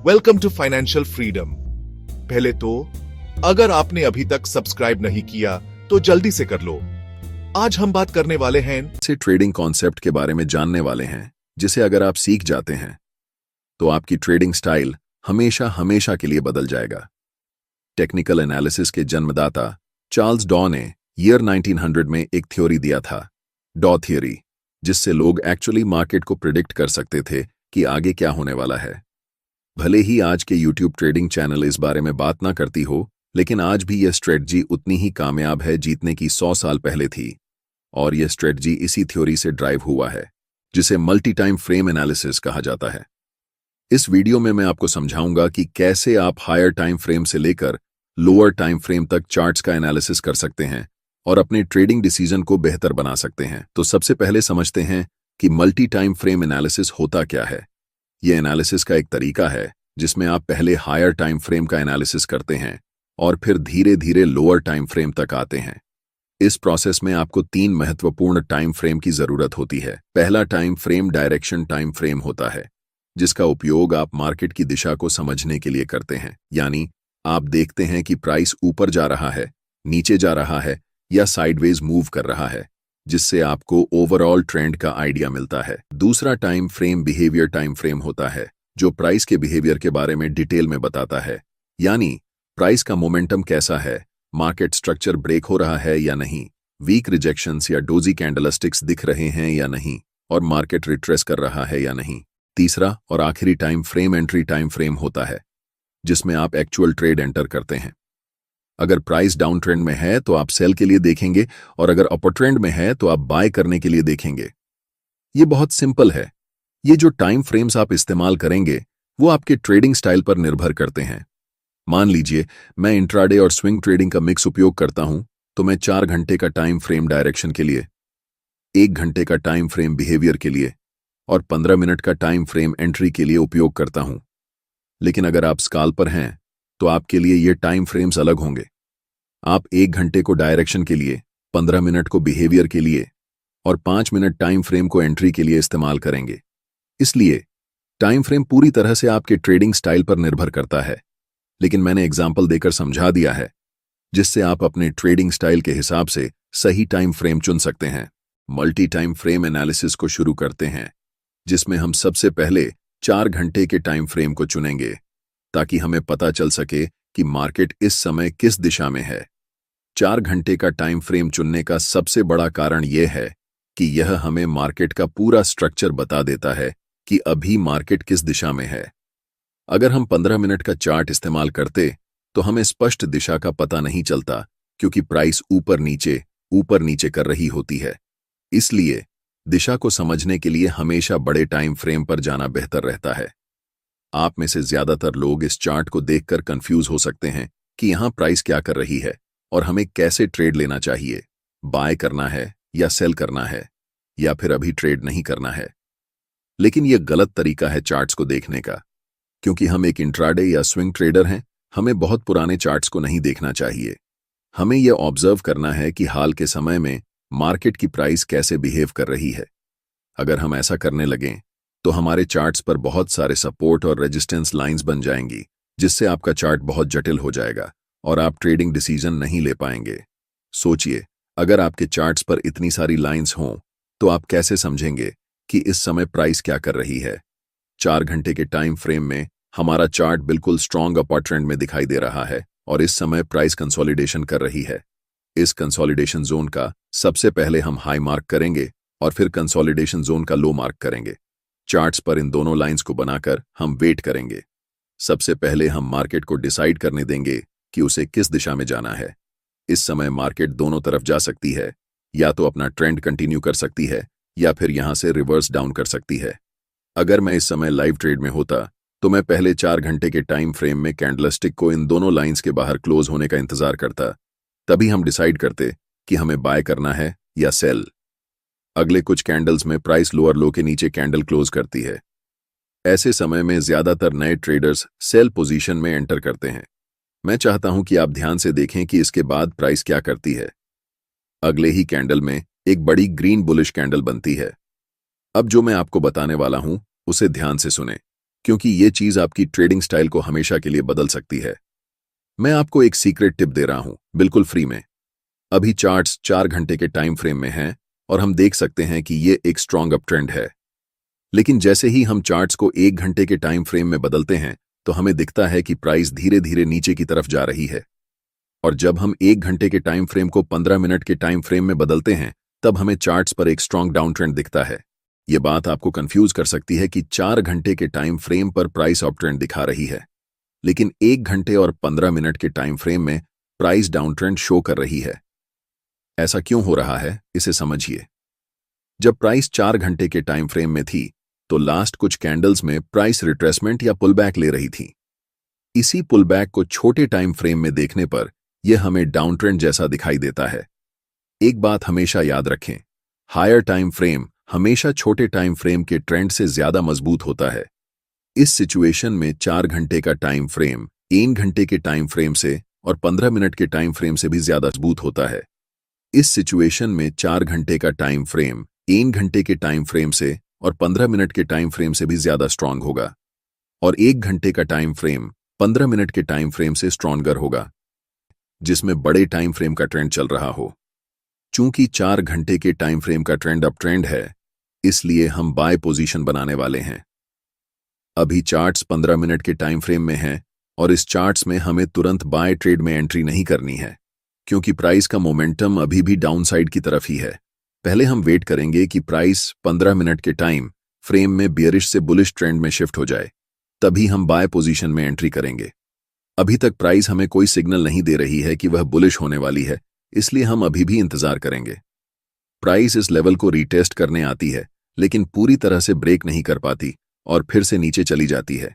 Welcome to financial freedom. पहले तो अगर आपने अभी तक सब्सक्राइब नहीं किया तो जल्दी से कर लो। आज हम बात करने वाले हैं से ट्रेडिंग कॉन्सेप्ट के बारे में जानने वाले हैं, जिसे अगर आप सीख जाते हैं तो आपकी ट्रेडिंग स्टाइल हमेशा हमेशा के लिए बदल जाएगा। टेक्निकल एनालिसिस के जन्मदाता चार्ल्स डॉ ने ईयर 1900 में एक थ्योरी दिया था, डॉ थियरी, जिससे लोग एक्चुअली मार्केट को प्रिडिक्ट कर सकते थे कि आगे क्या होने वाला है। भले ही आज के यूट्यूब ट्रेडिंग चैनल इस बारे में बात ना करती हो, लेकिन आज भी यह स्ट्रेटजी उतनी ही कामयाब है जीतने की 100 साल पहले थी। और यह स्ट्रेटजी इसी थ्योरी से ड्राइव हुआ है, जिसे मल्टी टाइम फ्रेम एनालिसिस कहा जाता है। इस वीडियो में मैं आपको समझाऊंगा कि कैसे आप हायर टाइम फ्रेम से लेकर लोअर टाइम फ्रेम तक चार्ट्स का एनालिसिस कर सकते हैं और अपने ट्रेडिंग डिसीजन को बेहतर बना सकते हैं। तो सबसे पहले समझते हैं कि मल्टी टाइम फ्रेम एनालिसिस होता क्या है। यह एनालिसिस का एक तरीका है जिसमें आप पहले हायर टाइम फ्रेम का एनालिसिस करते हैं और फिर धीरे धीरे लोअर टाइम फ्रेम तक आते हैं। इस प्रोसेस में आपको 3 महत्वपूर्ण टाइम फ्रेम की जरूरत होती है। पहला time frame direction time frame होता है, जिसका उपयोग आप मार्केट की दिशा को समझने के लिए करते हैं। यानी आप देखते हैं कि प्राइस ऊपर जा रहा है, नीचे जा रहा है या साइडवेज मूव कर रहा है, जिससे आपको ओवरऑल ट्रेंड का आइडिया मिलता है। दूसरा time frame behaviour time frame होता है, जो प्राइस के बिहेवियर के बारे में डिटेल में बताता है। यानी प्राइस का मोमेंटम कैसा है, मार्केट स्ट्रक्चर ब्रेक हो रहा है या नहीं, वीक रिजेक्शंस या डोजी कैंडलस्टिक्स दिख रहे हैं या नहीं, और मार्केट रिट्रेस कर रहा है या नहीं। तीसरा और आखिरी time frame entry time frame होता है, जिसमें आप एक्चुअल ट्रेड एंटर करते हैं। अगर प्राइस डाउन ट्रेंड में है तो आप सेल के लिए देखेंगे, और अगर अपर ट्रेंड में है तो आप बाय करने के लिए देखेंगे। ये बहुत सिंपल है। ये जो टाइम फ्रेम्स आप इस्तेमाल करेंगे वो आपके ट्रेडिंग स्टाइल पर निर्भर करते हैं। मान लीजिए मैं इंट्राडे और स्विंग ट्रेडिंग का मिक्स उपयोग करता हूं, तो मैं 4 घंटे का टाइम फ्रेम डायरेक्शन के लिए, 1 घंटे का टाइम फ्रेम बिहेवियर के लिए और 15 मिनट का टाइम फ्रेम एंट्री के लिए उपयोग करता हूं। लेकिन अगर आप स्काल्पर हैं तो आपके लिए ये टाइम फ्रेम्स अलग होंगे। आप 1 घंटे को डायरेक्शन के लिए, 15 मिनट को बिहेवियर के लिए और 5 मिनट टाइम फ्रेम को एंट्री के लिए इस्तेमाल करेंगे। इसलिए टाइम फ्रेम पूरी तरह से आपके ट्रेडिंग स्टाइल पर निर्भर करता है, लेकिन मैंने एग्जाम्पल देकर समझा दिया है, जिससे आप अपने ट्रेडिंग स्टाइल के हिसाब से सही टाइम फ्रेम चुन सकते हैं। मल्टी टाइम फ्रेम एनालिसिस को शुरू करते हैं, जिसमें हम सबसे पहले 4 घंटे के टाइम फ्रेम को चुनेंगे, ताकि हमें पता चल सके कि मार्केट इस समय किस दिशा में है। 4 घंटे का टाइम फ्रेम चुनने का सबसे बड़ा कारण यह है कि यह हमें मार्केट का पूरा स्ट्रक्चर बता देता है कि अभी मार्केट किस दिशा में है। अगर हम 15 मिनट का चार्ट इस्तेमाल करते तो हमें स्पष्ट दिशा का पता नहीं चलता, क्योंकि प्राइस ऊपर नीचे कर रही होती है। इसलिए दिशा को समझने के लिए हमेशा बड़े टाइम फ्रेम पर जाना बेहतर रहता है। आप में से ज्यादातर लोग इस चार्ट को देखकर कंफ्यूज हो सकते हैं कि यहां प्राइस क्या कर रही है और हमें कैसे ट्रेड लेना चाहिए, बाय करना है या सेल करना है, या फिर अभी ट्रेड नहीं करना है। लेकिन यह गलत तरीका है चार्ट्स को देखने का, क्योंकि हम एक इंट्राडे या स्विंग ट्रेडर हैं। हमें बहुत पुराने चार्ट्स को नहीं देखना चाहिए। हमें यह ऑब्जर्व करना है कि हाल के समय में मार्केट की प्राइस कैसे बिहेव कर रही है। अगर हम ऐसा करने लगें तो हमारे चार्ट्स पर बहुत सारे सपोर्ट और रेजिस्टेंस लाइंस बन जाएंगी, जिससे आपका चार्ट बहुत जटिल हो जाएगा और आप ट्रेडिंग डिसीजन नहीं ले पाएंगे। सोचिए, अगर आपके चार्ट्स पर इतनी सारी लाइंस हों तो आप कैसे समझेंगे कि इस समय प्राइस क्या कर रही है। 4 घंटे के टाइम फ्रेम में हमारा चार्ट बिल्कुल स्ट्रॉन्ग अपर ट्रेंड में दिखाई दे रहा है और इस समय प्राइस कंसोलिडेशन कर रही है। इस कंसोलिडेशन जोन का सबसे पहले हम हाई मार्क करेंगे और फिर कंसोलिडेशन जोन का लो मार्क करेंगे। चार्ट्स पर इन दोनों लाइंस को बनाकर हम वेट करेंगे। सबसे पहले हम मार्केट को डिसाइड करने देंगे कि उसे किस दिशा में जाना है। इस समय मार्केट दोनों तरफ जा सकती है, या तो अपना ट्रेंड कंटिन्यू कर सकती है या फिर यहां से रिवर्स डाउन कर सकती है। अगर मैं इस समय लाइव ट्रेड में होता तो मैं पहले 4 घंटे के टाइम फ्रेम में कैंडलस्टिक को इन दोनों लाइंस के बाहर क्लोज होने का इंतजार करता। तभी हम डिसाइड करते कि हमें बाय करना है या सेल। अगले कुछ कैंडल्स में प्राइस लोअर लो के नीचे कैंडल क्लोज करती है। ऐसे समय में ज्यादातर नए ट्रेडर्स सेल पोजीशन में एंटर करते हैं। मैं चाहता हूं कि आप ध्यान से देखें कि इसके बाद प्राइस क्या करती है। अगले ही कैंडल में एक बड़ी ग्रीन बुलिश कैंडल बनती है। अब जो मैं आपको बताने वाला हूं उसे ध्यान से सुने। क्योंकि ये चीज आपकी ट्रेडिंग स्टाइल को हमेशा के लिए बदल सकती है। मैं आपको एक सीक्रेट टिप दे रहा हूं, बिल्कुल फ्री में। अभी चार्ट्स 4 घंटे के टाइम फ्रेम में हैं और हम देख सकते हैं कि ये एक स्ट्रॉन्ग अप ट्रेंड है। लेकिन जैसे ही हम चार्ट्स को 1 घंटे के टाइम फ्रेम में बदलते हैं तो हमें दिखता है कि प्राइस धीरे धीरे नीचे की तरफ जा रही है। और जब हम 1 घंटे के टाइम फ्रेम को 15 मिनट के टाइम फ्रेम में बदलते हैं तब हमें चार्ट्स पर एक स्ट्रॉन्ग डाउन ट्रेंड दिखता है। ये बात आपको कंफ्यूज कर सकती है कि 4 घंटे के टाइम फ्रेम पर प्राइस अप ट्रेंड दिखा रही है, लेकिन 1 घंटे और 15 मिनट के टाइम फ्रेम में प्राइस डाउन ट्रेंड शो कर रही है। ऐसा क्यों हो रहा है, इसे समझिए। जब प्राइस 4 घंटे के टाइम फ्रेम में थी तो लास्ट कुछ कैंडल्स में प्राइस रिट्रेसमेंट या पुलबैक ले रही थी। इसी पुलबैक को छोटे टाइम फ्रेम में देखने पर यह हमें डाउन ट्रेंड जैसा दिखाई देता है। एक बात हमेशा याद रखें, हायर टाइम फ्रेम हमेशा छोटे टाइम फ्रेम के ट्रेंड से ज्यादा मजबूत होता है। इस सिचुएशन में 4 घंटे का टाइम फ्रेम 1 घंटे के टाइम फ्रेम से और 15 मिनट के टाइम फ्रेम से भी ज्यादा मजबूत होता है। इस सिचुएशन में 4 घंटे का टाइम फ्रेम 1 घंटे के टाइम फ्रेम से और 15 मिनट के टाइम फ्रेम से भी ज्यादा स्ट्रांग होगा, और 1 घंटे का टाइम फ्रेम 15 मिनट के टाइम फ्रेम से स्ट्रॉन्गर होगा, जिसमें बड़े टाइम फ्रेम का ट्रेंड चल रहा हो। चूंकि 4 घंटे के टाइम फ्रेम का ट्रेंड अप ट्रेंड है, इसलिए हम बाय पोजीशन बनाने वाले हैं। अभी चार्ट्स 15 मिनट के टाइम फ्रेम में हैं और इस चार्ट्स में हमें तुरंत बाय ट्रेड में एंट्री नहीं करनी है, क्योंकि प्राइस का मोमेंटम अभी भी डाउन साइड की तरफ ही है। पहले हम वेट करेंगे कि प्राइस 15 मिनट के टाइम फ्रेम में बियरिश से बुलिश ट्रेंड में शिफ्ट हो जाए, तभी हम बाय पोजीशन में एंट्री करेंगे। अभी तक प्राइस हमें कोई सिग्नल नहीं दे रही है कि वह बुलिश होने वाली है, इसलिए हम अभी भी इंतजार करेंगे। प्राइस इस लेवल को रीटेस्ट करने आती है, लेकिन पूरी तरह से ब्रेक नहीं कर पाती और फिर से नीचे चली जाती है।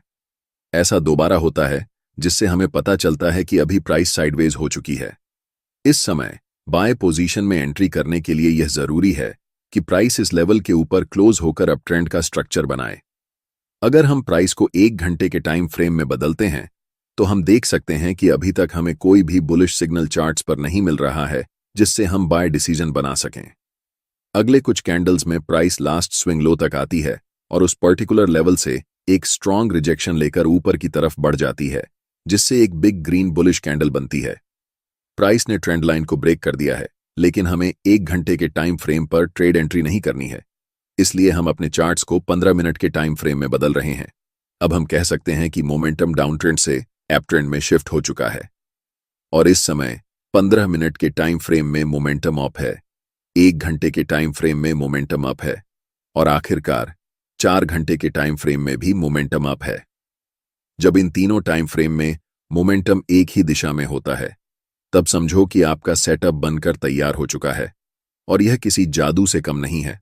ऐसा दोबारा होता है, जिससे हमें पता चलता है कि अभी प्राइस साइडवेज हो चुकी है। इस समय बाय पोजीशन में एंट्री करने के लिए यह जरूरी है कि प्राइस इस लेवल के ऊपर क्लोज होकर अप ट्रेंड का स्ट्रक्चर बनाए। अगर हम प्राइस को 1 घंटे के टाइम फ्रेम में बदलते हैं तो हम देख सकते हैं कि अभी तक हमें कोई भी बुलिश सिग्नल चार्ट्स पर नहीं मिल रहा है जिससे हम बाय डिसीजन बना सकें। अगले कुछ कैंडल्स में प्राइस लास्ट स्विंग लो तक आती है और उस पर्टिकुलर लेवल से एक स्ट्रॉन्ग रिजेक्शन लेकर ऊपर की तरफ बढ़ जाती है, जिससे एक बिग ग्रीन बुलिश कैंडल बनती है। प्राइस ने ट्रेंड लाइन को ब्रेक कर दिया है, लेकिन हमें 1 घंटे के टाइम फ्रेम पर ट्रेड एंट्री नहीं करनी है, इसलिए हम अपने चार्ट्स को 15 मिनट के टाइम फ्रेम में बदल रहे हैं। अब हम कह सकते हैं कि मोमेंटम डाउन ट्रेंड से अप ट्रेंड में शिफ्ट हो चुका है और इस समय 15 मिनट के टाइम फ्रेम में मोमेंटम अप है, 1 घंटे के टाइम फ्रेम में मोमेंटम अप है और आखिरकार 4 घंटे के टाइम फ्रेम में भी मोमेंटम अप है। जब इन तीनों टाइम फ्रेम में मोमेंटम एक ही दिशा में होता है, तब समझो कि आपका सेटअप बनकर तैयार हो चुका है और यह किसी जादू से कम नहीं है।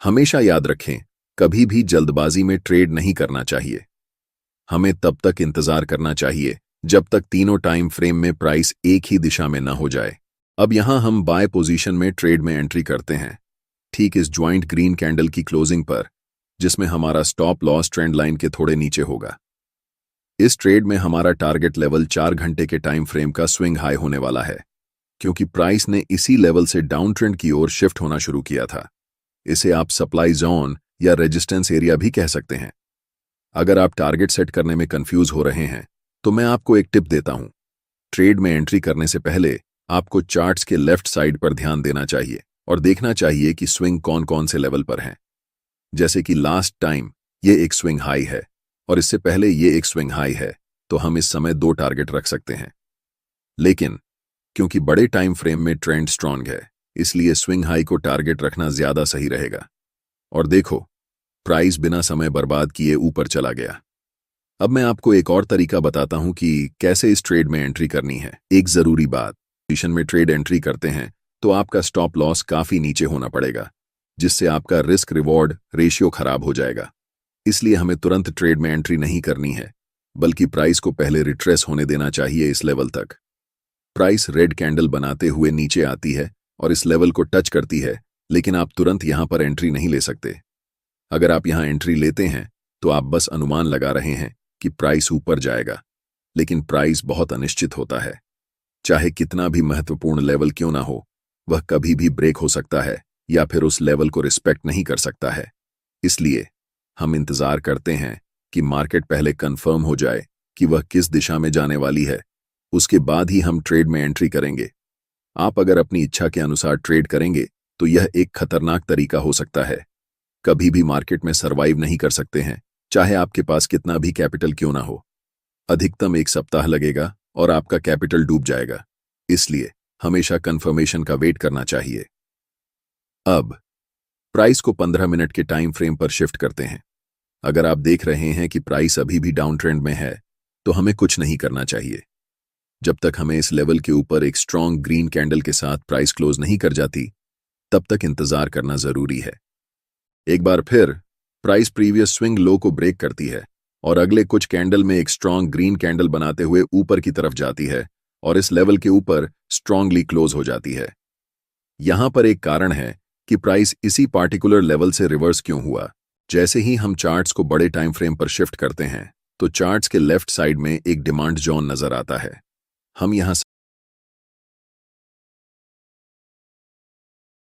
हमेशा याद रखें, कभी भी जल्दबाजी में ट्रेड नहीं करना चाहिए। हमें तब तक इंतजार करना चाहिए जब तक तीनों टाइम फ्रेम में प्राइस एक ही दिशा में न हो जाए। अब यहां हम बाय पोजीशन में ट्रेड में एंट्री करते हैं, ठीक इस ज्वाइंट ग्रीन कैंडल की क्लोजिंग पर, जिसमें हमारा स्टॉप लॉस ट्रेंड लाइन के थोड़े नीचे होगा। इस ट्रेड में हमारा टारगेट लेवल 4 घंटे के टाइम फ्रेम का स्विंग हाई होने वाला है, क्योंकि प्राइस ने इसी लेवल से डाउन ट्रेंड की ओर शिफ्ट होना शुरू किया था। इसे आप सप्लाई जोन या रेजिस्टेंस एरिया भी कह सकते हैं। अगर आप टारगेट सेट करने में कंफ्यूज हो रहे हैं तो मैं आपको एक टिप देता हूं। ट्रेड में एंट्री करने से पहले आपको चार्ट्स के लेफ्ट साइड पर ध्यान देना चाहिए और देखना चाहिए कि स्विंग कौन कौन से लेवल पर हैं। जैसे कि लास्ट टाइम ये एक स्विंग हाई है और इससे पहले ये एक स्विंग हाई है, तो हम इस समय 2 टारगेट रख सकते हैं। लेकिन क्योंकि बड़े टाइम फ्रेम में ट्रेंड स्ट्रॉन्ग है, इसलिए स्विंग हाई को टारगेट रखना ज्यादा सही रहेगा। और देखो, प्राइस बिना समय बर्बाद किए ऊपर चला गया। अब मैं आपको एक और तरीका बताता हूं कि कैसे इस ट्रेड में एंट्री करनी है। एक जरूरी बात, पोजीशन में ट्रेड एंट्री करते हैं तो आपका स्टॉप लॉस काफी नीचे होना पड़ेगा, जिससे आपका रिस्क रिवॉर्ड रेशियो खराब हो जाएगा। इसलिए हमें तुरंत ट्रेड में एंट्री नहीं करनी है, बल्कि प्राइस को पहले रिट्रेस होने देना चाहिए इस लेवल तक। प्राइस रेड कैंडल बनाते हुए नीचे आती है और इस लेवल को टच करती है, लेकिन आप तुरंत यहां पर एंट्री नहीं ले सकते। अगर आप यहां एंट्री लेते हैं तो आप बस अनुमान लगा रहे हैं कि प्राइस ऊपर जाएगा, लेकिन प्राइस बहुत अनिश्चित होता है। चाहे कितना भी महत्वपूर्ण लेवल क्यों ना हो, वह कभी भी ब्रेक हो सकता है या फिर उस लेवल को रिस्पेक्ट नहीं कर सकता है। इसलिए हम इंतजार करते हैं कि मार्केट पहले कंफर्म हो जाए कि वह किस दिशा में जाने वाली है, उसके बाद ही हम ट्रेड में एंट्री करेंगे। आप अगर अपनी इच्छा के अनुसार ट्रेड करेंगे तो यह एक खतरनाक तरीका हो सकता है। कभी भी मार्केट में सरवाइव नहीं कर सकते हैं, चाहे आपके पास कितना भी कैपिटल क्यों ना हो। अधिकतम 1 सप्ताह लगेगा और आपका कैपिटल डूब जाएगा। इसलिए हमेशा कंफर्मेशन का वेट करना चाहिए। अब प्राइस को 15 मिनट के टाइम फ्रेम पर शिफ्ट करते हैं। अगर आप देख रहे हैं कि प्राइस अभी भी डाउन ट्रेंड में है तो हमें कुछ नहीं करना चाहिए। जब तक हमें इस लेवल के ऊपर एक स्ट्रॉन्ग ग्रीन कैंडल के साथ प्राइस क्लोज नहीं कर जाती, तब तक इंतजार करना जरूरी है। एक बार फिर प्राइस प्रीवियस स्विंग लो को ब्रेक करती है और अगले कुछ कैंडल में एक स्ट्रॉन्ग ग्रीन कैंडल बनाते हुए ऊपर की तरफ जाती है और इस लेवल के ऊपर स्ट्रांगली क्लोज हो जाती है। यहां पर एक कारण है कि प्राइस इसी पार्टिकुलर लेवल से रिवर्स क्यों हुआ। जैसे ही हम चार्ट्स को बड़े टाइम फ्रेम पर शिफ्ट करते हैं तो चार्ट्स के लेफ्ट साइड में एक डिमांड जोन नजर आता है। हम यहां